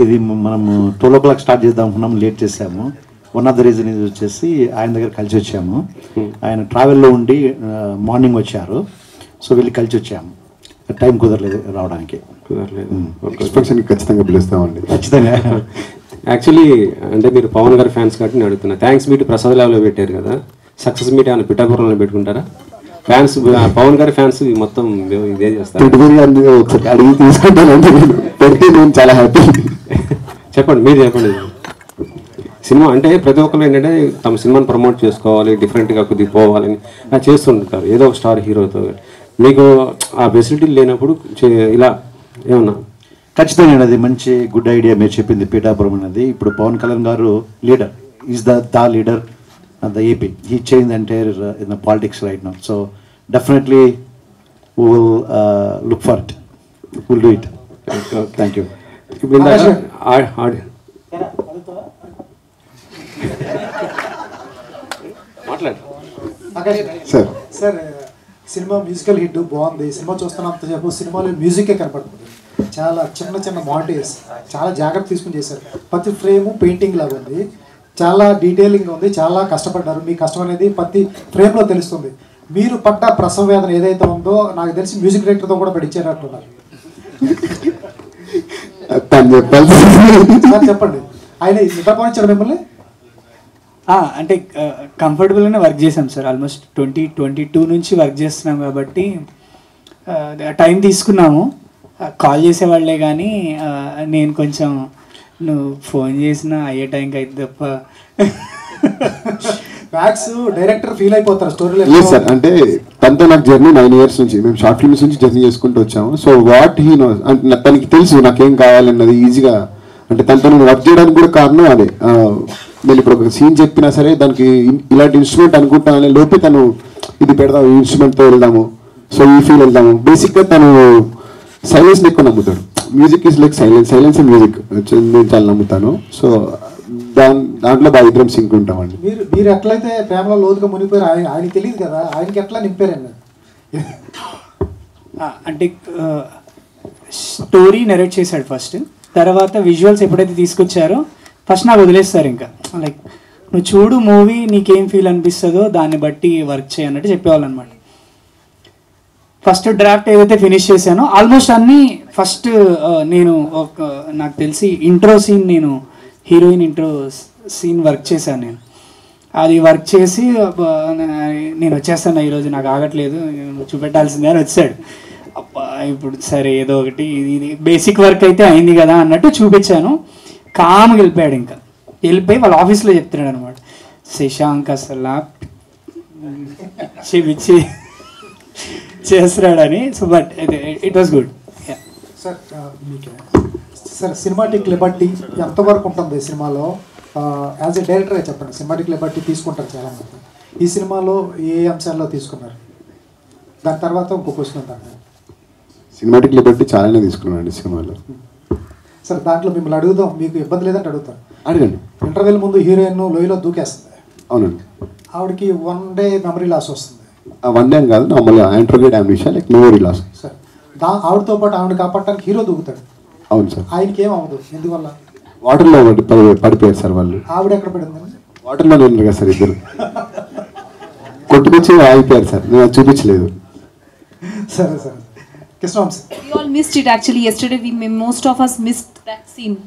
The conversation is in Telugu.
ఇది మనము 12 o'clock స్టార్ట్ చేద్దాం అనుకున్నాము, లేట్ చేసాము. వన్ ఆఫ్ ద రీజన్ ఇది వచ్చేసి ఆయన దగ్గర కలిసి వచ్చాము. ఆయన ట్రావెల్లో ఉండి మార్నింగ్ వచ్చారు, సో వెళ్ళి కలిసి వచ్చాము. టైం కుదరలేదు రావడానికి. ఎక్స్పెక్షన్ ఖచ్చితంగా పిలుస్తామండి, ఖచ్చితంగా. యాక్చువల్లీ అంటే మీరు పవన్ గారి ఫ్యాన్స్ కాబట్టి నేను అడుగుతున్నా. థ్యాంక్స్ మీట్ ప్రసాద్ ల్యాబ్లో పెట్టారు కదా, సక్సెస్ మీట్ ఏమైనా పిఠాపురంలో పెట్టుకుంటారా? ఫ్యాన్స్ పవన్ గారి ఫ్యాన్స్ మొత్తం ఇదే చేస్తారు. అడిగి తీసుకుంటానంటే నేను చాలా హ్యాపీ. చెప్పండి, మీరు చెప్పండి. సినిమా అంటే ప్రతి ఒక్కరు ఏంటంటే తమ సినిమాని ప్రమోట్ చేసుకోవాలి, డిఫరెంట్గా కొద్దిగా పోవాలని చేస్తుంటారు ఏదో ఒక స్టార్ హీరోతో. మీకు ఆ ఫెసిలిటీలు లేనప్పుడు ఇలా ఏమన్నా? ఖచ్చితంగా అది మంచి గుడ్ ఐడియా మీరు చెప్పింది. పీఠాపురం అనేది ఇప్పుడు పవన్ కళ్యాణ్ గారు leader, is the leader of the AP. He changed the entire in the politics right now. So definitely we will look for it. We'll do it. Thank you. Sir cinema musical hit బాగుంది. సినిమా చూస్తున్నంతసేపు సినిమాలో మ్యూజికే కనపడుతుంది. చాలా చిన్న చిన్న మాంటేజ్ చాలా జాగ్రత్త తీసుకుని చేశారు. ప్రతి ఫ్రేమ్ పెయింటింగ్ లాగా ఉంది, చాలా డీటెయిలింగ్ ఉంది, చాలా కష్టపడ్డారు. మీ కష్టం అనేది ప్రతి ఫ్రేమ్లో తెలుస్తుంది. మీరు పడ్డ ప్రసవ వేదన ఏదైతే ఉందో నాకు తెలిసి మ్యూజిక్ డైరెక్టర్తో కూడా పడిచ్చారంటున్నారు. చెప్పండి, ఆయన నిద్రపోనిచ్చాడు మిమ్మల్ని? అంటే కంఫర్టబుల్గానే వర్క్ చేసాం సార్. ఆల్మోస్ట్ 2022 నుంచి వర్క్ చేస్తున్నాం కాబట్టి టైం తీసుకున్నాము. కాల్ చేసేవాళ్ళే కానీ నేను కొంచెం నువ్వు ఫోన్ చేసినా అయ్యే టైంకి అయితే తప్ప బ్యాక్స్ డైరెక్టర్ ఫీల్ అయిపోతారు స్టోరీలో. లేదు సార్, అంటే తనతో నాకు జర్నీ 9 years నుంచి, మేము షార్ట్ ఫిల్మ్స్ నుంచి జర్నీ చేసుకుంటూ వచ్చాము. సో వాట్ హీ నోస్ అంటే తనకి తెలుసు నాకేం కావాలన్నది ఈజీగా. అంటే తనతో నేను వర్క్ చేయడానికి కూడా కారణం అదే. నేను ఇప్పుడు ఒక సీన్ చెప్పినా సరే దానికి ఇలాంటి ఇన్స్ట్రుమెంట్ అనుకుంటాను అనే లోపే తను ఇది పెడదాం, ఈ ఇన్స్ట్రుమెంట్తో వెళ్దాము, సో ఈ ఫీల్ వెళ్దాము. బేసిక్గా తను సైలెన్స్ని ఎక్కువ నమ్ముతాడు. Music is like silence and music నేను చాలా నమ్ముతాను. సో దాంట్లో బాగా ఇద్దరం సింక్ ఉంటామండి. మీరు ఎట్లయితే ప్రేమలో లోతుగా మునిగిపోయారు, ఆయనకి తెలియదు కదా, ఆయనకి ఎట్లా నింపారండి? అంటే స్టోరీ నెరేట్ చేశాడు ఫస్ట్, తర్వాత విజువల్స్ ఎప్పుడైతే తీసుకొచ్చారో ఫస్ట్ నాకు వదిలేస్తారు. ఇంకా లైక్ నువ్వు చూడు మూవీ, నీకేం ఫీల్ అనిపిస్తుందో దాన్ని బట్టి వర్క్ చేయన్నట్టు చెప్పేవాళ్ళు అనమాట. ఫస్ట్ డ్రాఫ్ట్ ఏదైతే ఫినిష్ చేశానో ఆల్మోస్ట్ అన్నీ ఫస్ట్ నేను నాకు తెలిసి ఇంట్రో సీన్, నేను హీరోయిన్ ఇంట్రో సీన్ వర్క్ చేశాను. నేను అది వర్క్ చేసి నేను వచ్చేస్తాను ఈరోజు, నాకు ఆగట్లేదు, చూపెట్టాల్సిందే అని వచ్చాడు. అబ్బా ఇప్పుడు సరే ఏదో ఒకటి ఇది బేసిక్ వర్క్ అయితే అయింది కదా అన్నట్టు చూపించాను. కామ్గా వెళ్ళిపోయాడు. ఇంకా వెళ్ళిపోయి వాళ్ళ ఆఫీస్లో చెప్తున్నాడు అనమాట, శశాంక్ అసలు చూపించి చేస్తున్నాడని. So but it was good. Sir sir cinematic Liberty ఎంతవరకు ఉంటుంది సినిమాలో? యాజ్ ఎ డైరెక్టర్గా చెప్పండి. సినిమాటిక్ లిబర్టీ తీసుకుంటారు చాలామంది, ఈ సినిమాలో ఏ అంశాల్లో తీసుకున్నారు? దాని తర్వాత ఇంకో క్వశ్చన్ ఉంటాను. సినిమాటిక్ లిబర్టీ చాలానే తీసుకున్నానండి సినిమాలో. సార్ దాంట్లో మిమ్మల్ని అడుగుదాం, మీకు ఇబ్బంది లేదంటే అడుగుతారు. అడగండి. ఇంటర్వెల్ ముందు హీరోయిన్ లోయలో దూకేస్తుంది. అవునండి. ఆవిడకి 1 day మెమరీ లాస్ వస్తుంది. 1 day కాదు, నార్మల్గా anterograde ambition like memory loss. Sir ఆవిడతో పాటు ఆవిడ కాపాడటానికి హీరో దూకుతాడు. అవును సార్. ఆయనకి ఏం అవ్వదు, ఎందువల్ల? వాటర్లో పడిపోయారు సార్ వాళ్ళు. ఆవిడ ఎక్కడ పడిందండి? వాటర్లో ఉన్నారు కదా సార్, ఇద్దరు కొట్టుకొచ్చి ఆగిపోయారు సార్, నేను చూపించలేదు. సరే సరే. We all missed it actually yesterday. Most of us missed that scene.